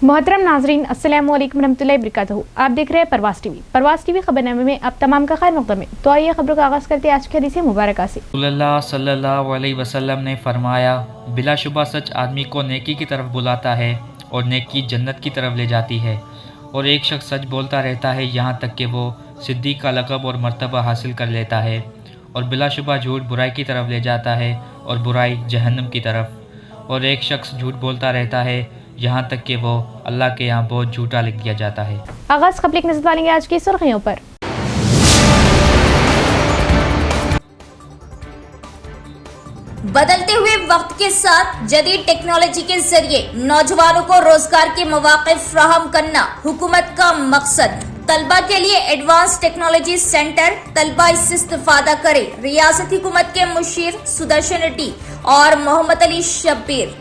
मोहतरम नाजरीन, अस्सलाम वालेकुम रहमतुल्लाहि वबरकातुहू। आप देख रहे हैं परवास टीवी। परवास टीवी खबरनामे में आप तमाम का खैर मकदम है। तो आइए खबरों का आगाज़ करते हैं आज की हदीस मुबारक से। अल्लाह सल्लल्लाहु अलैहि वसल्लम ने फरमाया, बिलाशुबा सच आदमी को नेकी की तरफ बुलाता है और नेकी जन्नत की तरफ ले जाती है, और एक शख्स सच बोलता रहता है यहाँ तक कि वो सिद्दीक का लक़ब और मर्तबा हासिल कर लेता है, और बिलाशुबा झूठ बुराई की तरफ ले जाता है और बुराई जहन्नम की तरफ, और एक शख्स झूठ बोलता रहता है यहाँ तक कि वो अल्लाह के यहाँ बहुत झूठा लिख दिया जाता है। आगाज़ खबर एक नजर डालेंगे आज की सुर्खियों पर। बदलते हुए वक्त के साथ जदीद टेक्नोलॉजी के जरिए नौजवानों को रोजगार के मौके फराहम करना हुकूमत का मकसद। तलबा के लिए एडवांस टेक्नोलॉजी सेंटर, तलबा इससे इस्तेफादा करे। रियासती हुकूमत के मुशीर सुदर्शन रेड्डी और मोहम्मद अली शब्बीर।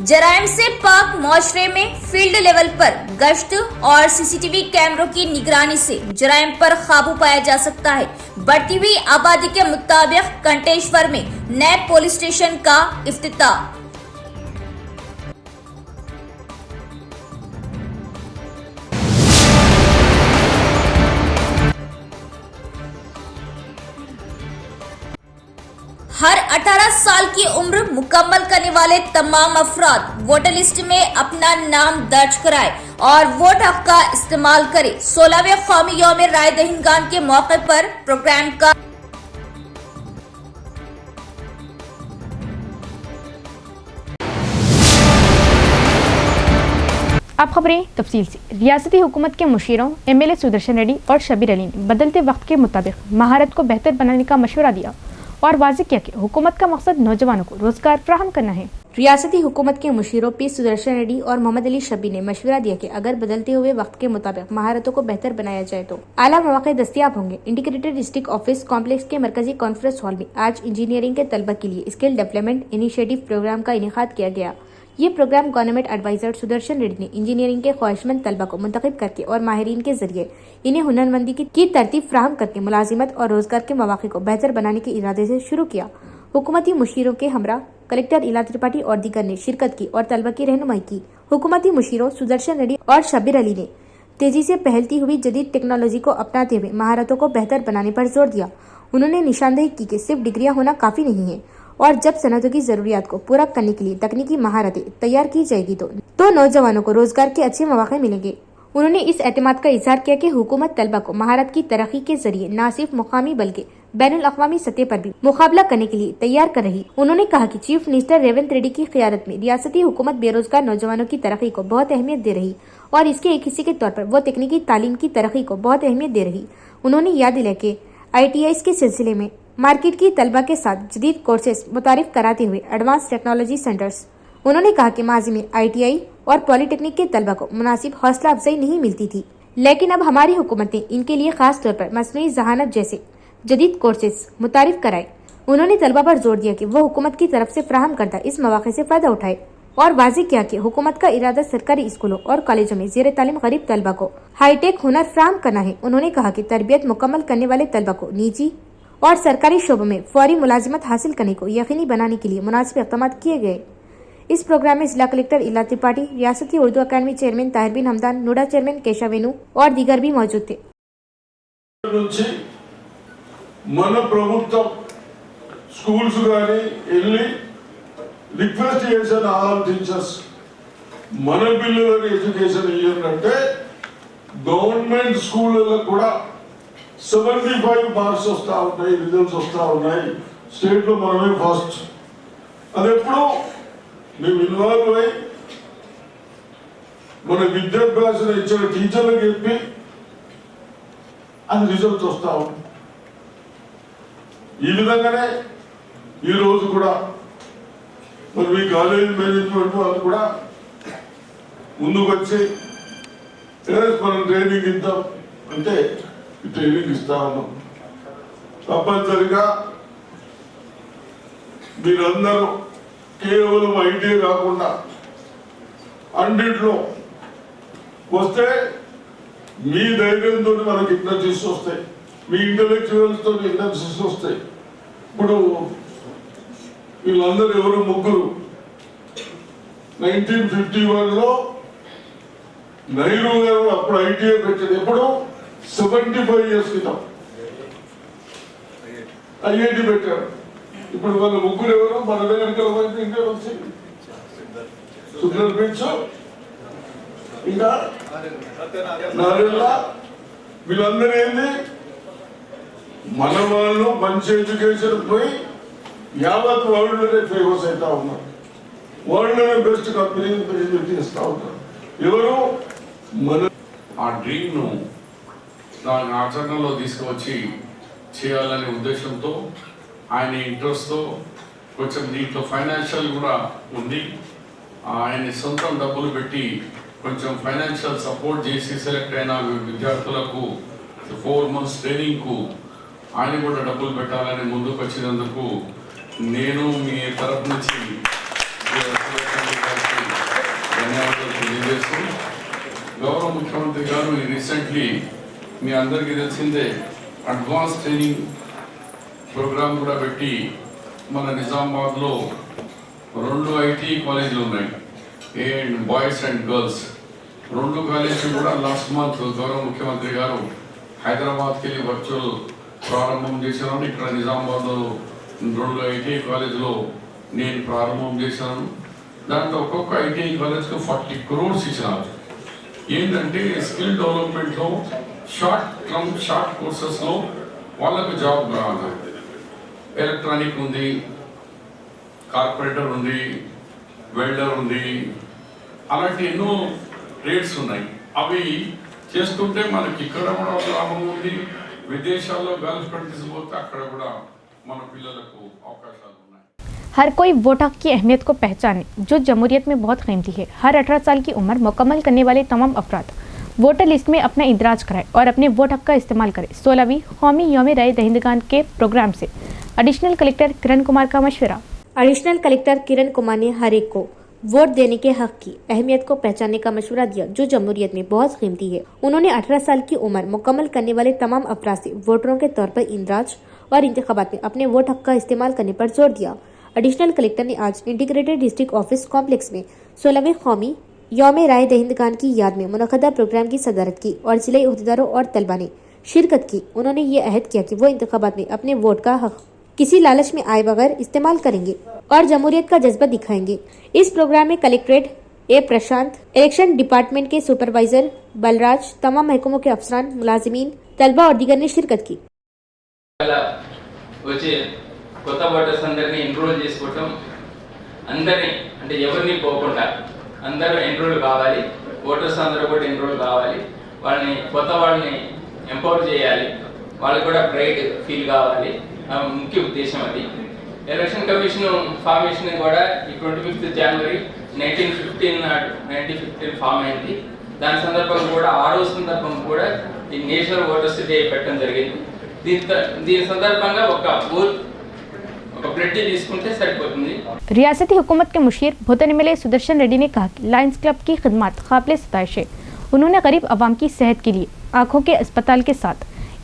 जराइम से पाक मुआशरे में फील्ड लेवल पर गश्त और सीसीटीवी कैमरों की निगरानी से जराइम पर काबू पाया जा सकता है। बढ़ती हुई आबादी के मुताबिक कंटेश्वर में नए पुलिस स्टेशन का इफ्तिताह। हर 18 साल की उम्र मुकम्मल करने वाले तमाम अफराद वोटर लिस्ट में अपना नाम दर्ज कराए और वोट हक का इस्तेमाल करें। 16वें कौमी यौम राय दहिंदगान के मौके पर प्रोग्राम का अब खबरें तफसील से। रियासती हुकूमत के मुशीरों MLA सुदर्शन रेड्डी और शब्बीर अली ने बदलते वक्त के मुताबिक महारत को बेहतर बनाने का मशवरा दिया और वाज़ेह किया कि हुकूमत का मकसद नौजवानों को रोजगार फराहम करना है। रियासती हुकूमत के मुशीरों पी सुदर्शन रेड्डी और मोहम्मद अली शब्बीर ने मशवरा दिया कि अगर बदलते हुए वक्त के मुताबिक महारतों को बेहतर बनाया जाए तो आला मौके दस्तियाब होंगे। इंटीग्रेटेड डिस्ट्रिक्ट ऑफिस कॉम्प्लेक्स के मरकजी कॉन्फ्रेंस हॉल में आज इंजीनियरिंग के तलबा के लिए स्किल डेवलपमेंट इनिशिएटिव प्रोग्राम का इनेकाद किया गया। ये program government adviser Sudarshan Reddy ने इंजीनियरिंग के ख्वाहिशमंद तलबा को मुंतखब करके और माहिरीन के जरिए इन्हें हुनरमंदी की तरतीब फ्राहम करके मुलाजिमत और रोजगार के मौके को बेहतर बनाने के इरादे से शुरू किया। हुकूमती मुशीरों के हमरा कलेक्टर इला त्रिपाठी और दीगर ने शिरकत की और तलबा की रहनुमाई की। हुकूमती मुशीरों सुदर्शन रेड्डी और शब्बीर अली ने तेजी से फैलती हुई जदीद टेक्नोलॉजी को अपनाते हुए महारतों को बेहतर बनाने पर जोर दिया। उन्होंने निशानदेही की कि सिर्फ डिग्रियां होना काफी नहीं है और जब सनतों की जरूरियात को पूरा करने के लिए तकनीकी महारतें तैयार की जाएगी तो नौजवानों को रोजगार के अच्छे मौके मिलेंगे। उन्होंने इस एतमाद का इजहार किया कि हुकूमत तलबा को महारत की तरक्की के जरिए न सिर्फ मुकामी बल्कि बैनुल अक़वामी सतह पर भी मुकाबला करने के लिए तैयार कर रही। उन्होंने कहा कि चीफ मिनिस्टर रेवंत रेड्डी की क़ियादत में रियासती हुकूमत बेरोजगार नौजवानों की तरक्की को बहुत अहमियत दे रही और इसके एक हिस्से के तौर पर वो तकनीकी तालीम की तरक्की को बहुत अहमियत दे रही। उन्होंने याद दिलाया कि ITIs के सिलसिले में मार्केट की तलबा के साथ जदीद कोर्सेज मुतारिफ कराते हुए एडवांस टेक्नोलॉजी सेंटर्स। उन्होंने कहा कि माजी में ITI और पॉलिटेक्निक के तलबा को मुनासिब हौसला अफजाई नहीं मिलती थी, लेकिन अब हमारी हुकूमत ने इनके लिए खास तौर पर मसनूई जहानत जैसे जदीद कोर्सेज मुतारिफ कराए। उन्होंने तलबा पर जोर दिया कि वो हुकूमत की तरफ से फ्राहम करदा इस मौके से फायदा उठाए और वाज़ेह किया कि हुकूमत का इरादा सरकारी स्कूलों और कॉलेजों में ज़ेर तालीम गरीब तलबा को हाईटेक हुनर फ्राहम करना है। उन्होंने कहा कि तरबियत मुकम्मल करने वाले तलबा को निजी और सरकारी शोबों में फौरी मुलाजिमत हासिल करने को यकीनी बनाने के लिए मुनासिब इक़दाम किए गए। इस प्रोग्राम में जिला कलेक्टर इला त्रिपाठी, रियासती उर्दू अकादमी चेयरमैन ताहिर बिन हमदान, नूडा चेयरमैन केशव वेणु और दीगर भी मौजूद थे। మన ప్రభుత్వం స్కూల్స్ గాని వెళ్ళి రిక్వెస్ట్ చేసిన ఆల్ టీచర్స్ మన పిల్లలకి ఎడ్యుకేషన్ ఇయ్యాలంటే గవర్నమెంట్ స్కూళ్ళలో కూడా 75 మార్క్స్ వస్తా ఉంటాయి, రిజల్ట్స్ వస్తా ఉన్నాయి। స్టేట్ లో మనమే ఫస్ట్। అది ఎప్పుడు మేము ఇన్వాల్వ్ అయ్యి మన విద్యాభ్యాసం ఇచ్చిన టీచర్లకు చెప్పి అది రిజల్ట్స్ వస్తా ఉంటాయి। ఈ విధంగానే ఈ రోజు కూడా మరి మీ కాలేజ్ మేనేజ్మెంట్ వాళ్ళు కూడా ముందుకు వచ్చి మనం ట్రైనింగ్ ఇద్దాం అంటే ట్రైనింగ్ ఇస్తా ఉన్నాం। తప్పనిసరిగా మీరందరూ కేవలం ఐటీ కాకుండా అన్నిట్లో వస్తే మీ ధైర్యంతో మనకి ఇండస్ట్రీస్ వస్తాయి, మీ ఇంటలెక్చువల్స్తో ఇండస్ట్రీస్ వస్తాయి. ఇప్పుడు వీళ్ళందరూ ఎవరు ముగ్గురు 1951లో నెహ్రూ గారు అప్పుడు ఐటీఐ పెట్టారు. ఎప్పుడు 75 years క్రితం ఐఐటి పెట్టారు. ఇప్పుడు వాళ్ళ ముగ్గురు ఎవరు మన దగ్గరికి ఇంకా వచ్చి సుందర్ పిచ్ ఇంకా నారెల్లా వీళ్ళందరూ ఏంది మన వాళ్ళు మంచి ఎడ్యుకేషన్ పోయి యావత్ వరల్డ్ లోనే ఫేమస్ అవుతా ఉన్నారు. వరల్డ్ లోనే బెస్ట్ కంపెనీ చేస్తా ఉన్నారు. ఎవరు మన ఆ డ్రీమ్ ను దాని ఆచరణలో తీసుకువచ్చి చేయాలనే ఉద్దేశంతో ఆయన ఇంట్రెస్ట్తో కొంచెం దీంట్లో ఫైనాన్షియల్ కూడా ఉంది. ఆయన సొంతం డబ్బులు పెట్టి కొంచెం ఫైనాన్షియల్ సపోర్ట్ చేసి సెలెక్ట్ అయిన విద్యార్థులకు 4 months ట్రైనింగ్కు ఆయన కూడా డబ్బులు పెట్టాలని ముందుకు వచ్చినందుకు నేను మీ తరఫు నుంచి ధన్యవాదాలు తెలియజేస్తూ, గౌరవ ముఖ్యమంత్రి గారు రీసెంట్లీ మీ అందరికీ తెలిసిందే అడ్వాన్స్ ట్రైనింగ్ ప్రోగ్రామ్ కూడా పెట్టి మన నిజామాబాద్లో 2 ఐటీ కాలేజీలు ఉన్నాయి, బాయ్స్ అండ్ గర్ల్స్. 2 కాలేజీలు కూడా లాస్ట్ మంత్ గౌరవ ముఖ్యమంత్రి గారు హైదరాబాద్కి వెళ్ళి వర్చువల్ ప్రారంభం చేశాను. ఇక్కడ నిజామాబాద్లో 2 ఐటీ కాలేజీలో నేను ప్రారంభం చేశాను. దాంట్లో ఒక్కొక్క ఐటీ కాలేజ్కి 40 crores ఇచ్చినారు. ఏంటంటే స్కిల్ డెవలప్మెంట్లో షార్ట్ కోర్సెస్లో వాళ్ళకు జాబ్ రావాలి. ఎలక్ట్రానిక్ ఉంది, కార్పొరేటర్ ఉంది, వెల్డర్ ఉంది, అలాంటి ఎన్నో ట్రేడ్స్ ఉన్నాయి. అవి చేస్తుంటే మనకి ఇక్కడ కూడా లాభం ఉంది. విదేశాల్లో గల్ఫ్ కంట్రీస్ పోతే అక్కడ కూడా మన పిల్లలకు అవకాశాలు ఉన్నాయి. हर कोई वोट हक की अहमियत को पहचाने जो जमहूरियत में बहुत कीमती है. हर 18 साल की उम्र मुकम्मल करने वाले तमाम अफराद वोटर लिस्ट में अपना इंदराज कराए और अपने वोट हक का इस्तेमाल करें. 16वीं कौमी यौम राय दहिंदगान के प्रोग्राम से एडिशनल कलेक्टर किरण कुमार का मशवरा. एडिशनल कलेक्टर किरण कुमार ने हर एक को वोट देने के हक की अहमियत को पहचानने का मशवरा दिया जो जमहूरियत में बहुत कीमती है. उन्होंने 18 साल की उम्र मुकम्मल करने वाले तमाम अफराद से वोटरों के तौर पर इंदराज और इंतखाबात में अपने वोट हक का इस्तेमाल करने पर जोर दिया. एडिशनल कलेक्टर ने आज इंटीग्रेटेड डिस्ट्रिक्ट ऑफिस कॉम्प्लेक्स में 16वें कौमी यौम राय दहिंदगान की याद में मुनक़दा प्रोग्राम की सदारत की और जिले अहदेदारों और तलबा ने शिरकत की. उन्होंने ये अहद किया कि वो इंतखाबात में अपने वोट का हक किसी लालच में आए बगैर इस्तेमाल करेंगे और जमहूरियत का जज्बा दिखाएंगे. इस प्रोग्राम में कलेक्ट्रेट ए प्रशांत, इलेक्शन डिपार्टमेंट के सुपरवाइजर बलराज, तमाम महकमों के अफसरान, मुलाजिमीन, तलबा और दीगर ने शिरकत की. కొత్త ఓటర్స్ అందరినీ ఎన్రోల్ చేసుకోవటం, అందరినీ అంటే ఎవరిని పోకుండా అందరూ ఎన్రోల్ కావాలి. ఓటర్స్ అందరూ కూడా ఎన్రోల్ కావాలి. కొత్త వాళ్ళని ఎంపవర్ చేయాలి. వాళ్ళకి కూడా బ్రైట్ ఫీల్ కావాలి. ముఖ్య ఉద్దేశం అది. ఎలక్షన్ కమిషన్ ఫార్మేషన్ కూడా ఈ 25th January 1915 ఫామ్ అయింది. దాని సందర్భంగా కూడా 6వ సందర్భం కూడా ఈ నేషనల్ ఓటర్స్ డే పెట్టడం జరిగింది. దీని సందర్భంగా ఒక रियासती हुकूमत के मुशीर भूतन एमएलए सुदर्शन रेड्डी ने कहा कि लायंस क्लब की खिदमत काबिल सताइश है. उन्होंने गरीब आवाम की सेहत के लिए आँखों के अस्पताल के साथ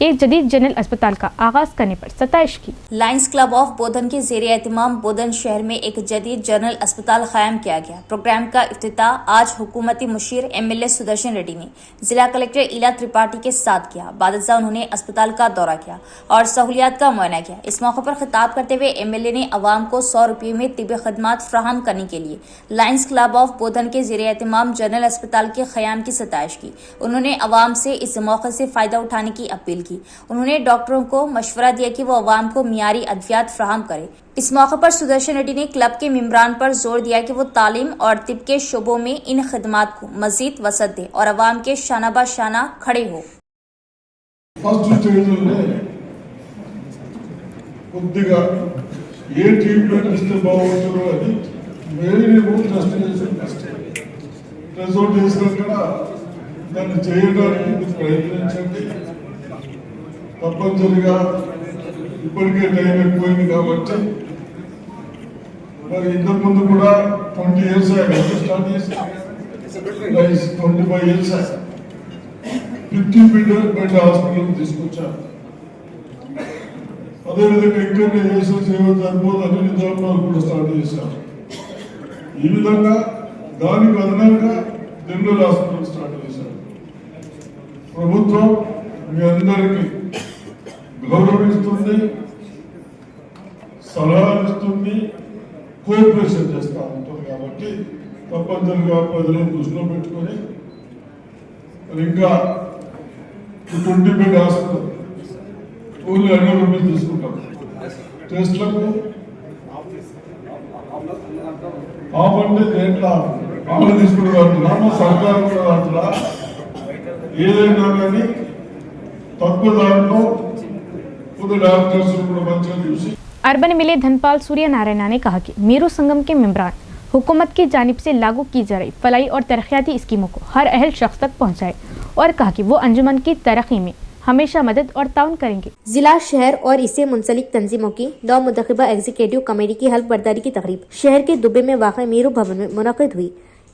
एक जदीद जनरल अस्पताल का आगाज करने पर सताइश की. लायंस क्लब ऑफ बोधन के ज़ेरे एहतमाम बोधन शहर में एक जदीद जनरल अस्पताल कायम किया गया. प्रोग्राम का इफ्तिताह आज हुकूमती मुशीर एमएलए सुदर्शन रेड्डी ने जिला कलेक्टर इला त्रिपाठी के साथ किया. बादशाह उन्होंने अस्पताल का दौरा किया और सहूलियात का मुआयना किया. इस मौके पर खिताब करते हुए एमएलए ने अवाम को 100 रुपये में तिब्बी खदमात फ्राहम करने के लिए लायंस क्लब ऑफ बोधन के ज़ेरे एहतमाम जनरल अस्पताल के क़याम की सताइश की. उन्होंने अवाम से इस मौके से फ़ायदा उठाने की अपील की. उन्होंने डॉक्टरों को मशवरा दिया कि वो अवाम को मियारी अद्वियात फ्राहम करे. इस मौके पर सुदर्शन रेड्डी ने क्लब के मेंबरान पर जोर दिया कि वो तालीम और तिब के शोबों में इन खदमात को मजीद वसत दे और अवाम के शाना बा शाना खड़े हो. తప్పనిసరిగా ఇప్పటికే టైం ఎక్కువైంది కాబట్టి మరి ఇంతకు ముందు కూడా 20 years స్టార్ట్ చేసి 25 years 50 బెడ్ హాస్పిటల్ తీసుకొచ్చారు. అదేవిధంగా ఇంటర్నేషనల్ సేవ సరిపోదు అన్ని నిజామాలు కూడా స్టార్ట్ చేశారు. ఈ విధంగా దానికి అదనంగా జనరల్ హాస్పిటల్ స్టార్ట్ చేశారు. ప్రభుత్వం మీ అందరికీ గౌరవిస్తుంది, సలహాలు ఇస్తుంది, కోఆపరేషన్ చేస్తూ ఉంటుంది. కాబట్టి తప్పనిసరిగా ప్రజలను దృష్టిలో పెట్టుకొని ఇంకా 20 బెడ్ హాస్పిటల్ ఓన్లీ 100 రూపీస్ తీసుకుంటాం టెస్ట్లకు. ఆఫ్ అంటే దేంట్లో ఆమె తీసుకుంటున్నా సర్కారు కూడా దాంట్లో ఏదైనా కానీ తక్కువ దాంట్లో खुद डॉक्टर्स को मंच చూసి अर्बन एमएलए धनपाल सूर्य नारायण ने कहा कि मीरू संगम के मेंबरान हुकूमत की जानिब से लागू की जा रही फलाई और तरक्याती स्कीमों को हर अहल शख्स तक पहुंचाए और कहा कि वो अंजुमन की तरक्की में हमेशा मदद और ताउन करेंगे। जिला, शहर और इससे मुंसलिक तंजीमों की 9 मुंतखबा एग्जीक्यूटिव कमेटी की हल्फ बर्दारी की तकरीब शहर के दुबे में वाक़ मीरू भवन में मुनक़िद हुई।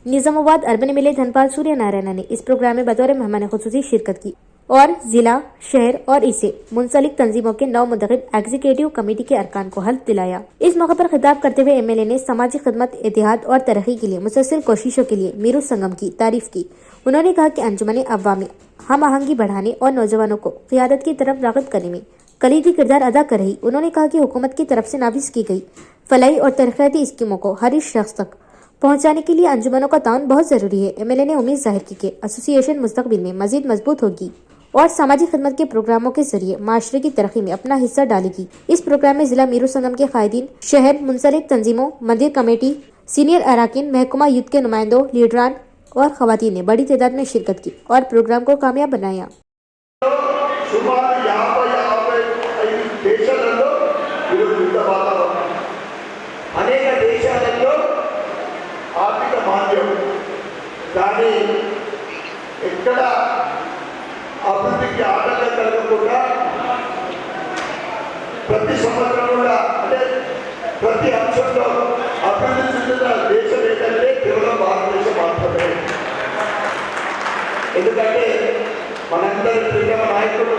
निजामाबाद अर्बन एमएलए धनपाल सूर्य नारायण ने इस प्रोग्राम में बतौर मेहमान खुसूसी शिरकत की और जिला, शहर और इससे मुंसलिक तंजीमों के 9 मुंतखब एग्जीक्यूटिव कमेटी के अरकान को हल्फ दिलाया। इस मौके पर खिताब करते हुए एमएलए ने समाजी खिदमत, इत्तेहाद और तरक्की के लिए मुसलसल कोशिशों के लिए मीरू संगम की तारीफ की। उन्होंने कहा कि अंजुमन अवामी हम आहंगी बढ़ाने और नौजवानों को क़ियादत की तरफ राग़िब करने में कलीदी किरदार अदा कर रही। उन्होंने कहा कि हुकूमत की तरफ से नाफिज की गई फलाई और तरक्याती स्कीमों को हर शख्स तक पहुंचाने के लिए अंजुमनों का ताउन बहुत जरूरी है। एमएलए ने उम्मीद जाहिर की कि एसोसिएशन मुस्तकबिल में मजीद मजबूत होगी और सामाजिक खिदमत के प्रोग्रामों के जरिए माशरे की तरक्की में अपना हिस्सा डालेगी। इस प्रोग्राम में जिला मीरू संगम के कायदीन, शहर मुंसलिक तंजीमों, मंदिर कमेटी, सीनियर अराकीन, महकमा यूथ के नुमाइंदों, लीडरान और खवातीन ने बड़ी तादाद में शिरकत की और प्रोग्राम को कामयाब बनाया। అనేక దేశాలలో ఆర్థిక మాంద్యం కానీ ఎక్కడ అభివృద్ధికి ఆటంకం కలగకుండా ప్రతి సంవత్సరం కూడా అంటే ప్రతి అంశంలో అభివృద్ధి చెందుతున్న దేశం ఏంటంటే కేవలం భారతదేశం మాత్రమే. ఎందుకంటే మనందరి ప్రియమ నాయకుడు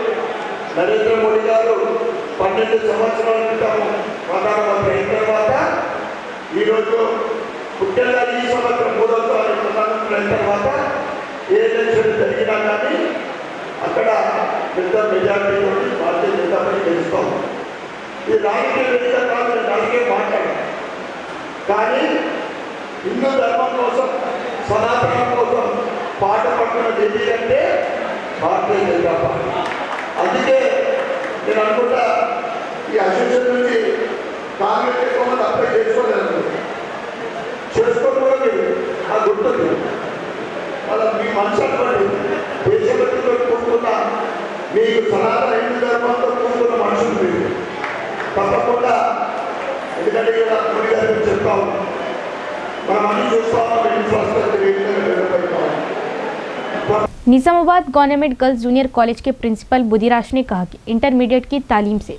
నరేంద్ర మోడీ గారు 12 సంవత్సరాల క్రితం ప్రధానమంత్రి అయిన తర్వాత ఈరోజు ముఖ్యంగా ఈ సంవత్సరం 3వ ప్రధానమంత్రి అయిన తర్వాత ఏ ఎలక్షన్ జరిగినా కానీ అక్కడ పెద్ద మెజారిటీ భారతీయ జనతా పార్టీ గెలుస్తాం. ఈ రాజకీయ వేదిక కాదు, నేను రాజకీయం మాట్లాడాను. కానీ హిందూ ధర్మం కోసం, సనాతనం కోసం పాట పట్టుకున్న దేశీ అంటే భారతీయ జనతా పార్టీ. అందుకే నేను అనుకుంటా ఈ అసోసియేషన్ నుంచి కాంగ్రెస్ ఎక్కువ మంది అప్లై చేసుకోలేదు, చేసుకోవడం కూడా మీరు ఆ గుర్తుంది. అలా మీ మనసు అనుకోండి, దేశభక్తితో కూడుకున్న మీకు సనాతన హిందూ ధర్మంతో కూడుకున్న మనుషులు మీరు తప్పకుండా. ఎందుకంటే ఇక్కడ మోడీ గారు చెప్తా ఉన్నాం, మనం అన్ని చూస్తా ఉన్నాం, ఇన్ఫ్రాస్ట్రక్చర్ ఏ విధంగా డెవలప్ అవుతా ఉన్నాం. Nizamabad government girls junior college के प्रिंसिपल बुदिराश ने कहा कि इंटरमीडिएट की तालीम से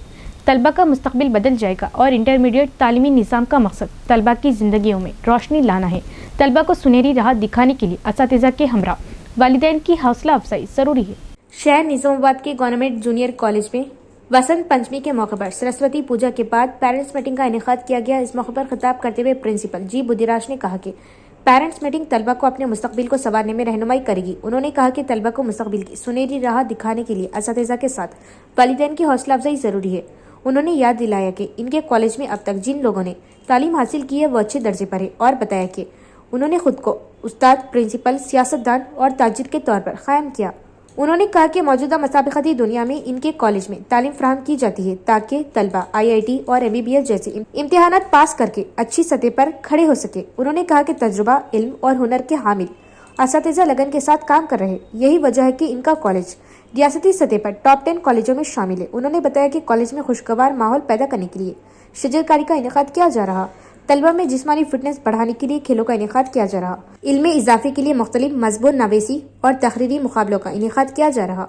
तलबा का मुस्तकबिल बदल जाएगा और इंटरमीडिएट तालीमी निज़ाम का मकसद तलबा की ज़िंदगियों में रोशनी लाना है। तलबा को सुनहरी राह दिखाने के लिए असातिज़ा के हमरा वालिदैन की हौसला अफजाई ज़रूरी है। शहर निजामाबाद के गवर्नमेंट जूनियर कॉलेज में वसंत पंचमी के मौके पर सरस्वती पूजा के बाद पेरेंट्स मीटिंग का इनेकाद किया गया। इस मौके पर खिताब करते हुए प्रिंसिपल जी बुदिराश ने कहा कि पेरेंट्स मीटिंग तलबा को अपने मुस्तकबिल को संवारने में रहनुमाई करेगी। उन्होंने कहा कि तलबा को मुस्तकबिल की सुनहरी राह दिखाने के लिए असातिज़ा के साथ वालिदैन की हौसला अफजाई ज़रूरी है। उन्होंने याद दिलाया कि इनके कॉलेज में अब तक जिन लोगों ने तालीम हासिल की है वो अच्छे दर्जे पर है और बताया कि उन्होंने खुद को उस्ताद, प्रिंसिपल, सियासतदान और ताजिर के तौर पर कायम किया। उन्होंने कहा कि मौजूदा मसाबिकती दुनिया में इनके कॉलेज में तालीम फराहम की जाती है ताकि तलबा IIT और MBBS जैसे इम्तिहानात पास करके अच्छी सतह पर खड़े हो सके। उन्होंने कहा कि तजुर्बा, इल्म और हुनर के हामिल असातिज़ा लगन के साथ काम कर रहे, यही वजह है कि इनका कॉलेज रियासती सतह पर टॉप 10 कॉलेजों में शामिल है। उन्होंने बताया कि कॉलेज में खुशगवार माहौल पैदा करने के लिए शजरकारी का इनेकाद किया जा रहा, तलबा में जिस्मानी फिटनेस बढ़ाने के लिए खेलों का इनेकाद किया जा रहा, इल्म इजाफे के लिए मुख्तलिफ मजबूत नवेसी और तहरीरी मुकाबलों का इनेकाद किया जा रहा।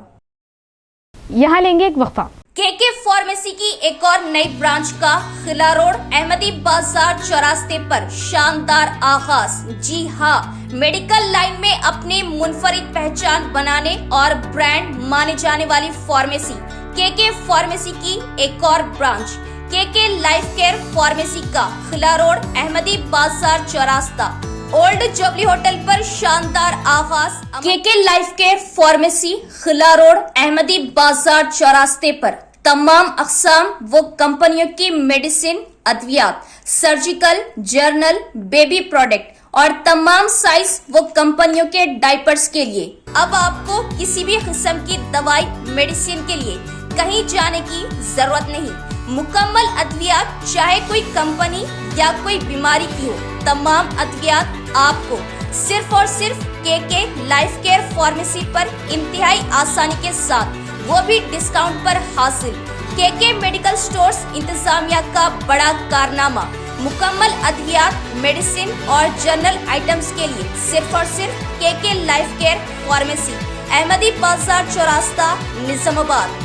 यहाँ लेंगे एक वक्फा। केके फार्मेसी की एक और नई ब्रांच का खिला रोड अहमदी बाजार चौरास्ते पर शानदार आगाज। जी हाँ, मेडिकल लाइन में अपने मुनफरिद पहचान बनाने और ब्रांड माने जाने वाली फार्मेसी केके फार्मेसी की एक और branch KK life care pharmacy का खिला road Ahmadi Bazaar चौरास्ता old jubilee hotel पर शानदार आगाज। KK life care pharmacy Khila road Ahmadi Bazar चौरास्ते पर तमाम अक़साम व कंपनियों की मेडिसिन, अद्वियात, सर्जिकल, जर्नल, बेबी प्रोडक्ट और तमाम साइज व कंपनियों के डायपर्स के लिए अब आपको किसी भी किस्म की दवाई, मेडिसिन के लिए कहीं जाने की जरूरत नहीं। मुकम्मल अद्वियात, चाहे कोई कंपनी या कोई बीमारी की हो, तमाम अद्वियात आपको सिर्फ और सिर्फ केके लाइफ केयर फार्मेसी पर इंतहाई आसानी के साथ, वो भी डिस्काउंट पर हासिल। केके मेडिकल स्टोर्स इंतजामिया का बड़ा कारनामा मुकम्मल अद्वियात, मेडिसिन और जनरल आइटम्स के लिए सिर्फ और सिर्फ KK life care pharmacy, Ahmadi Bazaar चौरास्ता, निजामाबाद।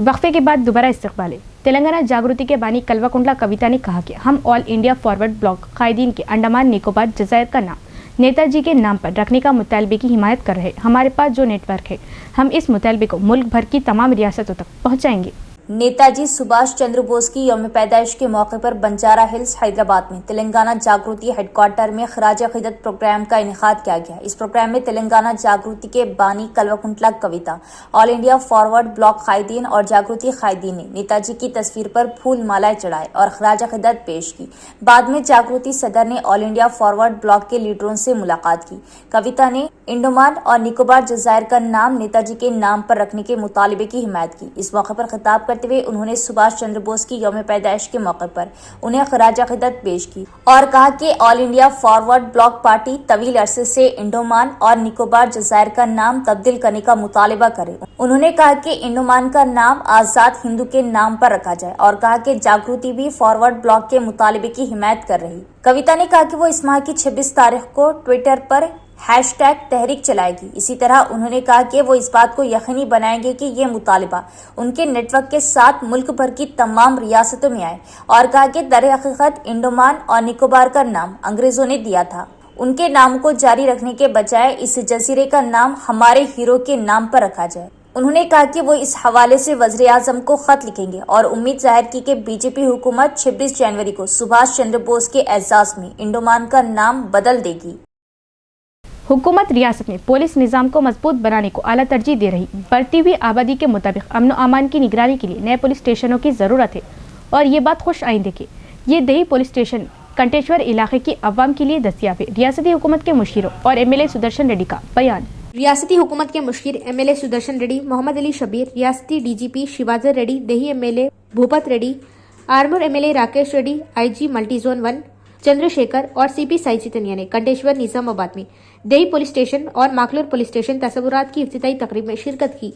वक्फे के बाद दोबारा इस्तकबाल। तेलंगाना जागृति के बानी कल्वाकुंडला कविता ने कहा कि हम ऑल इंडिया फॉरवर्ड ब्लॉक कायदीन के अंडमान निकोबार जज़ायर का नाम नेताजी के नाम पर रखने का मुतालबे की हिमायत कर रहे। हमारे पास जो नेटवर्क है, हम इस मुतालबे को मुल्क भर की तमाम रियासतों तक पहुँचाएंगे। नेताजी सुभाष चंद्र बोस की यौम पैदाइश के मौके पर बंजारा हिल्स हैदराबाद में तेलंगाना जागृति हेडक्वार्टर में खराज अकीदत प्रोग्राम का इनेकाद किया गया। इस प्रोग्राम में तेलंगाना जागृति के बानी कल्वाकुंटला कविता, ऑल इंडिया फॉरवर्ड ब्लॉक कायदीन और जागृति कायदीन ने नेताजी की तस्वीर पर फूल मालाएं चढ़ाए और खराज अकीदत पेश की। बाद में जागृति सदर ने ऑल इंडिया फॉरवर्ड ब्लॉक के लीडरों से मुलाकात की। कविता ने अंडमान और निकोबार जज़ायर का नाम नेताजी के नाम पर रखने के मुतालबे की हिमायत की। इस मौके पर खिताब करते हुए उन्होंने सुभाष चंद्र बोस की यौम पैदाइश के मौके पर उन्हें खराज अकीदत पेश की और कहा कि all India forward block party तवील अरसे से अंडमान और निकोबार जज़ायर का नाम तब्दील करने का मुतालबा करे। उन्होंने कहा कि अंडमान का नाम आजाद हिंदू के नाम पर रखा जाए और कहा कि जागृति भी फॉरवर्ड ब्लॉक के मुतालबे की हिमायत कर रही। कविता ने कहा कि वो इस माह की 26 तारीख को ट्विटर पर हैशटैग तहरीक चलाएगी। इसी तरह उन्होंने कहा कि वो इस बात को यकीनी बनाएंगे कि ये मुतालबा उनके नेटवर्क के साथ मुल्क भर की तमाम रियासतों में आए और कहा कि दर हकीकत अंडमान और निकोबार का नाम अंग्रेजों ने दिया था। उनके नाम को जारी रखने के बजाय इस जजीरे का नाम हमारे हीरो के नाम पर रखा जाए। उन्होंने कहा कि वो इस हवाले से वज़ीर आज़म को खत लिखेंगे और उम्मीद जाहिर की कि बीजेपी हुकूमत 26 जनवरी को सुभाष चंद्र बोस के एजाज में अंडमान का नाम बदल देगी। हुकूमत रियासत में पुलिस निज़ाम को मजबूत बनाने को आला तरजीह दे रही। बढ़ती हुई आबादी के मुताबिक अमन अमान की निगरानी के लिए नए पुलिस स्टेशनों की ज़रूरत है और ये बात खुश आइंदे कि ये दही पुलिस स्टेशन कंटेश्वर इलाके की अवाम के लिए दस्तियाब है। रियासती हुकूमत के मुशीरों और MLA सुदर्शन रेड्डी का बयान। रियासती हुकूमत के मुशीर MLA सुदर्शन रेड्डी, मोहम्मद अली शबीर, रियासती DGP शिवाजर रेड्डी, दही MLA Bhupat Reddy, Armoor MLA Rakesh Reddy, IG multi zone 1 Chandrashekhar और CP साई चैतन्य ने कंटेश्वर निजामाबाद में दही पुलिस स्टेशन और माकलूर पुलिस स्टेशन तस्वुरात की इफ्तिताई तकरीब में शिरकत की।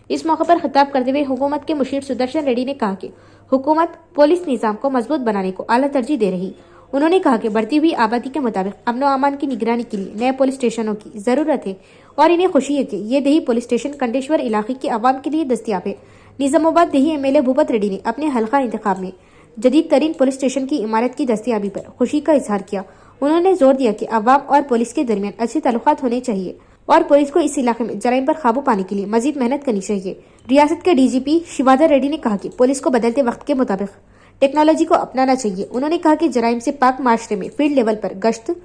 इस मौके पर खिताब करते हुए हुकूमत के मुशीर सुदर्शन रेड्डी ने कहा कि हुकूमत पुलिस निज़ाम को मजबूत बनाने को आला तरजीह दे रही। उन्होंने कहा कि बढ़ती हुई आबादी के मुताबिक अमन व अमान की निगरानी के लिए नए पुलिस स्टेशनों की ज़रूरत है और इन्हें खुशी है कि ये दही पुलिस स्टेशन कंटेश्वर इलाके की आवाम के लिए दस्तियाब है। निजामाबाद दही MLA भूपत रेड्डी ने अपने हल्का इंतखाब में जदीद तरीन पुलिस स्टेशन की इमारत की दस्तियाबी पर खुशी का इजहार किया। उन्होंने जोर दिया कि अवाम और पुलिस के दरमियान अच्छे ताल्लुकात होने चाहिए और पुलिस को इस इलाके में जराइम पर काबू पाने के लिए मजीद मेहनत करनी चाहिए। रियासत के DGP शिवाजर रेड्डी ने कहा कि पुलिस को बदलते वक्त के मुताबिक टेक्नोलॉजी को अपनाना चाहिए। उन्होंने कहा कि जराइम से पाक माशरे में फील्ड लेवल पर गश्त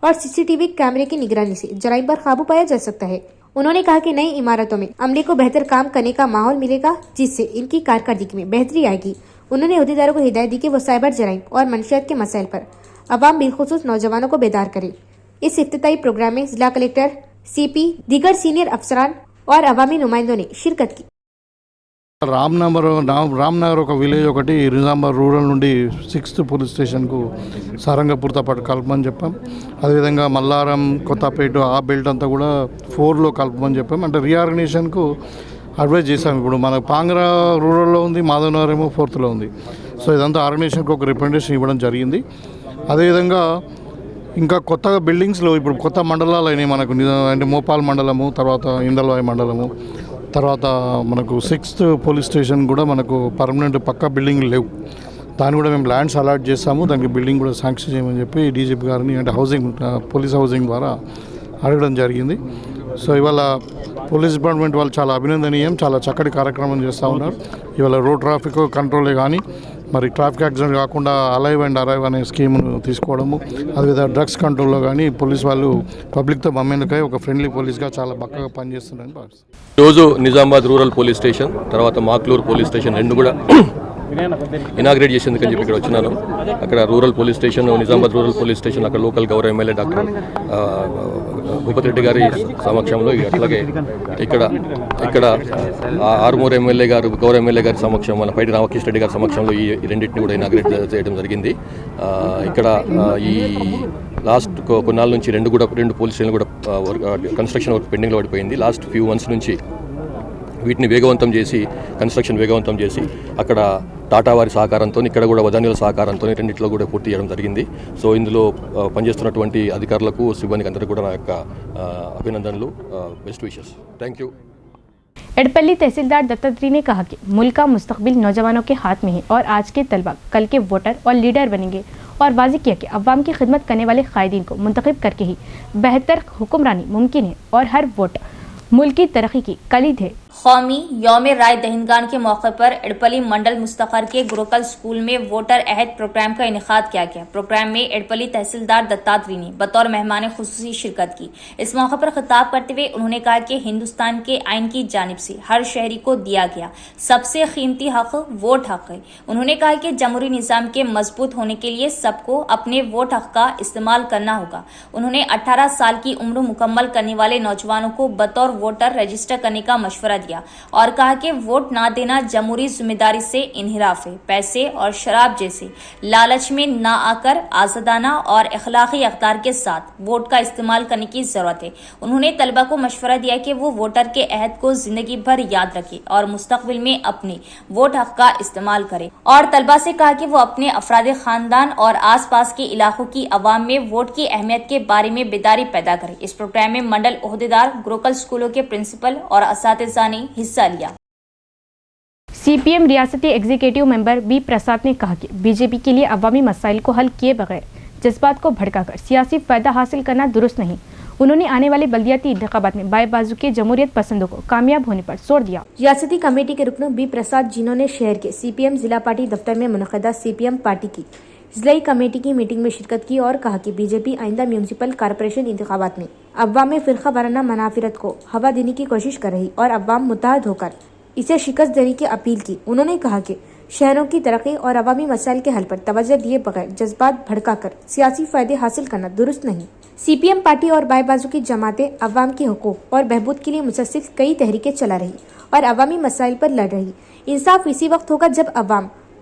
और CCTV कैमरे की निगरानी से जराइम पर काबू पाया जा सकता है। उन्होंने कहा कि नई इमारतों में अमले को बेहतर काम करने का माहौल मिलेगा जिससे इनकी कारकर्दगी में बेहतरी आएगी। उन्होंने अहदेदारों को हिदायत दी कि वो साइबर जराइम और मंशियात के मसाइल पर अवाम बिलखुसूस नौजवानों को बेदार करें। इस इफ्तिताई प्रोग्राम में जिला कलेक्टर CP, दीगर सीनियर अफसरान और अवामी नुमाइंदों ने शिरकत की। రామ్నగర్ ఒక విలేజ్ ఒకటి నిజామాబాద్ రూరల్ నుండి 6th పోలీస్ స్టేషన్కు సారంగపూర్తో పాటు కలపమని చెప్పాం. అదేవిధంగా మల్లారం, కొత్తపేట ఆ బెల్ట్ అంతా కూడా 4లో కలపమని చెప్పాం. అంటే రీఆర్గనైజేషన్కు అడ్వైజ్ చేశాం. ఇప్పుడు మన పాంగ్రా రూరల్లో ఉంది, మాధవనగర్ ఏమో 4th ఉంది. సో ఇదంతా ఆర్గనైజేషన్కి ఒక రిప్రజెంటేషన్ ఇవ్వడం జరిగింది. అదేవిధంగా ఇంకా కొత్తగా బిల్డింగ్స్లో ఇప్పుడు కొత్త మండలాలు అయినాయి మనకు. అంటే మోపాల్ మండలము, తర్వాత ఇందల్వాయి మండలము, తర్వాత మనకు 6th పోలీస్ స్టేషన్ కూడా మనకు పర్మనెంట్ పక్కా బిల్డింగ్లు లేవు. దాన్ని కూడా మేము ల్యాండ్స్ అలాట్ చేస్తాము, దానికి బిల్డింగ్ కూడా శాంక్షన్ చేయమని చెప్పి డీజీపీ గారిని అంటే పోలీస్ హౌసింగ్ ద్వారా అడగడం జరిగింది. సో ఇవాళ పోలీస్ డిపార్ట్మెంట్ వాళ్ళు చాలా అభినందనీయం, చాలా చక్కటి కార్యక్రమం చేస్తూ ఉన్నారు. ఇవాళ రోడ్ ట్రాఫిక్ కంట్రోలే కానీ మరి ట్రాఫిక్ యాక్సిడెంట్ కాకుండా అలైవ్ అండ్ అరైవ్ అనే స్కీమ్ను తీసుకోవడము, అదేవిధంగా డ్రగ్స్ కంట్రోల్లో కానీ పోలీస్ వాళ్ళు పబ్లిక్తో మమ్మేందుకై ఒక ఫ్రెండ్లీ పోలీస్గా చాలా బాగా పనిచేస్తున్నారని భావిస్తారు. ఈరోజు నిజామాబాద్ రూరల్ పోలీస్ స్టేషన్, తర్వాత మాక్లూర్ పోలీస్ స్టేషన్ రెండు కూడా ఇనాగ్రేట్ చేసేందుకని చెప్పి ఇక్కడ వచ్చినాను. అక్కడ rural police station, Nizamabad rural police station, అక్కడ లోకల్ గౌరవ ఎమ్మెల్యే డాక్టర్ భూపతి రెడ్డి గారి సమక్షంలో, అట్లాగే ఇక్కడ ఆర్మూర్ ఎమ్మెల్యే గారు, గౌరవ ఎమ్మెల్యే గారి సమక్షం, మన పైడి రామకృష్ణ రెడ్డి గారి సమక్షంలో ఈ రెండింటిని కూడా ఇనాగ్రేట్ చేయడం జరిగింది. ఇక్కడ ఈ లాస్ట్ కొన్నాళ్ళ నుంచి రెండు పోలీస్ స్టేషన్లు కూడా కన్స్ట్రక్షన్ వర్క్ పెండింగ్లో పడిపోయింది. లాస్ట్ ఫ్యూ మంత్స్ నుంచి వీటిని కన్స్ట్రక్షన్ వేగవంతం చేసి అక్కడ టాటా వారి సహకారంతో, ఇక్కడ కూడా వదాన్యుల సహకారంతో రెండింటిలో కూడా పూర్తి చేయడం జరిగింది. సో ఇందులో పనిచేస్తున్నటువంటి అధికారులకు, సిబ్బందికి అందరికీ కూడా నా యొక్క అభినందనలు, best wishes. Thank you. Edapalli tahsildar Dattatreya ने कहा कि मुल्क का मुस्तकबिल नौजवानों के हाथ में है और आज के तलबा कल के वोटर और लीडर बनेंगे, और वाज़े किया कि अवाम की खिदमत करने वाले कायदीन को मुंतखब करके ही बेहतर हुक्मरानी मुमकिन है और हर वोट मुल्क की तरक्की की कलीद है। कौमी यौम राय दहिंदगान के मौके पर एडपल्ली मंडल मुस्तखर के गुरुकुल स्कूल में वोटर अहद प्रोग्राम का इनेकाद किया गया। प्रोग्राम में एडपल्ली तहसीलदार दत्तात्रेय ने बतौर मेहमान खुसूसी शिरकत की। इस मौके पर खिताब करते हुए उन्होंने कहा कि हिंदुस्तान के आइन की जानिब से हर शहरी को दिया गया सबसे कीमती हक वोट हक है। उन्होंने कहा कि जमहूरी निज़ाम के मजबूत होने के लिए सबको अपने वोट हक का इस्तेमाल करना होगा। उन्होंने 18 साल की उम्र मुकम्मल करने वाले नौजवानों को बतौर वोटर रजिस्टर करने का मशवरा दिया और कहा कि वोट ना देना जमहूरी जिम्मेदारी से इनहिराफ है। पैसे और शराब जैसे लालच में ना आकर आज़ादाना और इखलाकी अख्तियार के साथ वोट का इस्तेमाल करने की जरूरत है। उन्होंने तलबा को मशवरा दिया कि वो वोटर के अहद को जिंदगी भर याद रखे और मुस्तकबिल में अपने वोट हक का इस्तेमाल करे, और तलबा से कहा कि वो अपने अफराद खानदान और आस पास के इलाकों की आवाम में वोट की अहमियत के बारे में बेदारी पैदा करे। इस प्रोग्राम में मंडल ओहदेदार, गुरुकुल स्कूलों के प्रिंसिपल और असातिज़ा ने हिस्सा लिया। सीपीएम रियासती एग्जीक्यूटिव मेंबर बी प्रसाद ने कहा कि बीजेपी के लिए अवामी मसाइल को हल किए बगैर जज्बात को भड़काकर सियासी फायदा हासिल करना दुरुस्त नहीं। उन्होंने आने वाले बल्दियाती इंतखाबात में बाएं बाजू के जमहूरियत पसंदों को कामयाब होने पर जोर दिया। रियासती कमेटी के रुकन बी प्रसाद, जिन्होंने शहर के सीपीएम जिला पार्टी दफ्तर में मुनक़दा सीपीएम पार्टी की जिलाई कमेटी की मीटिंग में शिरकत की और कहा कि बीजेपी आइंदा म्यूनसिपल कारपोरेशन इंतखाबात में अवाम में फ़िरका वाराना मनाफिरत को हवा देने की कोशिश कर रही और अवाम मुत्तहद होकर इसे शिकस्त देने की अपील की। उन्होंने कहा कि शहरों की तरक्की और अवामी मसाइल के हल पर तवज्जो दिए बगैर जज्बात भड़काकर सियासी फायदे हासिल करना दुरुस्त नहीं। सीपीएम पार्टी और बाएं बाजू की जमातें अवाम के हुकूक और बहबूद के लिए मुसलसल कई तहरीकें चला रही और अवामी मसाइल पर लड़ रही। इंसाफ इसी वक्त होगा जब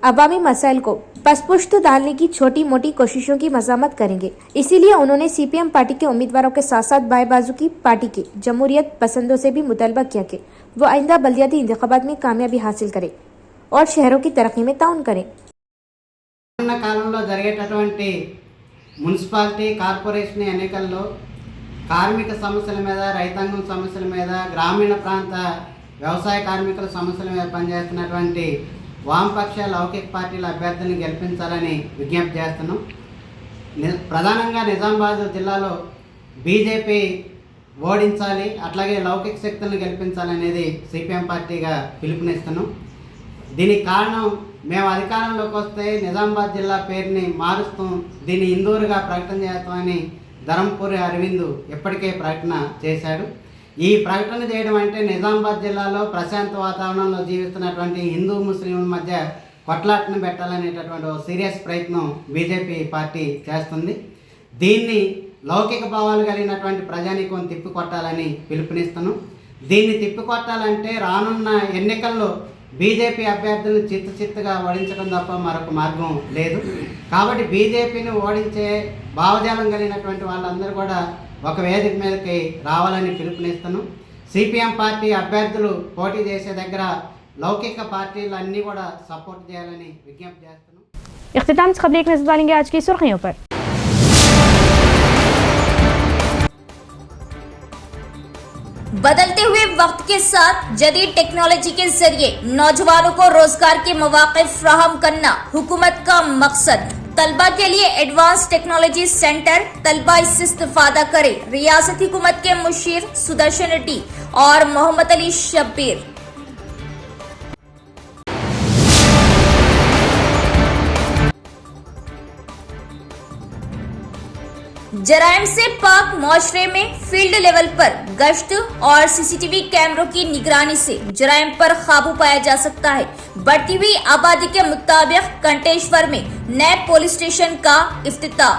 अवामी मसाइल को पसपुश्त डालने की छोटी मोटी कोशिशों की मज़ामत करेंगे। इसीलिए उन्होंने सीपीएम पार्टी के उम्मीदवारों के साथ साथ बाएं बाजू की पार्टी के जमहूरियत पसंदों से भी मुतालबा किया कि वो आइंदा बल्दियाती इंतखाबात में कामयाबी हासिल करें और शहरों की तरक्की में ताउन करें। కాలంలో జరిగేటటువంటి మున్సిపాలిటీ కార్పొరేషన్ ఎన్నికల్లో కార్మిక సమస్యల మీద, రైతాంగం సమస్యల మీద, గ్రామీణ ప్రాంత వ్యవసాయ కార్మికుల సమస్యల మీద పనిచేస్తున్నటువంటి వామపక్ష లౌకిక పార్టీల అభ్యర్థులను గెలిపించాలని విజ్ఞప్తి చేస్తున్నాం. ప్రధానంగా నిజామాబాద్ జిల్లాలో బీజేపీ ఓడించాలి, అట్లాగే లౌకిక శక్తులను గెలిపించాలనేది సిపిఎం పార్టీగా పిలుపునిస్తున్నాం. దీనికి కారణం, మేము అధికారంలోకి వస్తే నిజామాబాద్ జిల్లా పేరుని మారుస్తాం, దీన్ని ఇందూరుగా ప్రకటన చేస్తామని ధరంపూరి అరవింద్ ఇప్పటికే ప్రకటన చేశాడు. ఈ ప్రకటన చేయడం అంటే నిజామాబాద్ జిల్లాలో ప్రశాంత వాతావరణంలో జీవిస్తున్నటువంటి హిందూ ముస్లింల మధ్య కొట్లాటను పెట్టాలనేటటువంటి ఒక సీరియస్ ప్రయత్నం బీజేపీ పార్టీ చేస్తుంది. దీన్ని లౌకిక భావాలు కలిగినటువంటి ప్రజానీకం తిప్పికొట్టాలని పిలుపునిస్తున్నాం. దీన్ని తిప్పికొట్టాలంటే రానున్న ఎన్నికల్లో బీజేపీ అభ్యర్థులను చిత్తుగా ఓడించడం తప్ప మరొక మార్గం లేదు. కాబట్టి బీజేపీని ఓడించే భావజాలం కలిగినటువంటి వాళ్ళందరూ కూడా ఒక వేదిక మీదకి రావాలని పిలుపునిస్తాను. సిపిఎం పార్టీ అభ్యర్థులు పోటీ చేసే దగ్గర లౌకిక పార్టీలు అన్నీ కూడా సపోర్ట్ చేయాలని విజ్ఞప్తి చేస్తున్నాను. इख्तिताम से खबरें एक नजर डालेंगे आज की सुर्खियों पर। बदलते हुए वक्त के साथ जदीद टेक्नोलॉजी के जरिए नौजवानों को रोजगार के मौके फराहम करना हुकूमत का मकसद। तलबा के लिए एडवांस टेक्नोलॉजी सेंटर तलबा इससे इस्तेफादा करे। रियासती हुकूमत के मुशीर सुदर्शन रेड्डी और मोहम्मद अली शब्बीर। जराइम से पाक मुआशरे में फील्ड लेवल पर गश्त और सीसीटीवी कैमरों की निगरानी से जराइम पर काबू पाया जा सकता है। बढ़ती हुई आबादी के मुताबिक कंटेश्वर में नए पुलिस स्टेशन का इफ्तिताह।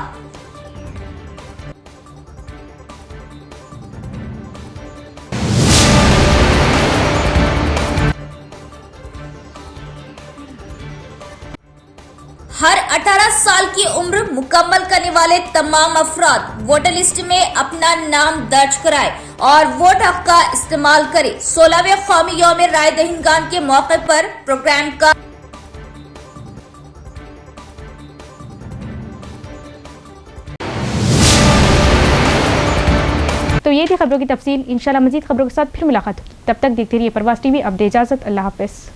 हर 18 साल की उम्र मुकम्मल करने वाले तमाम अफराद वोटर लिस्ट में अपना नाम दर्ज कराए और वोट हक का इस्तेमाल करें। 16वें कौमी यौम राय दहिंदगान के मौके पर प्रोग्राम का तो ये थी खबरों की तफसील। इंशाल्लाह मजीद खबरों के साथ फिर मुलाकात होगी। तब तक देखते रहिए प्रवास टीवी। अब दे इजाजत। अल्लाह हाफिज।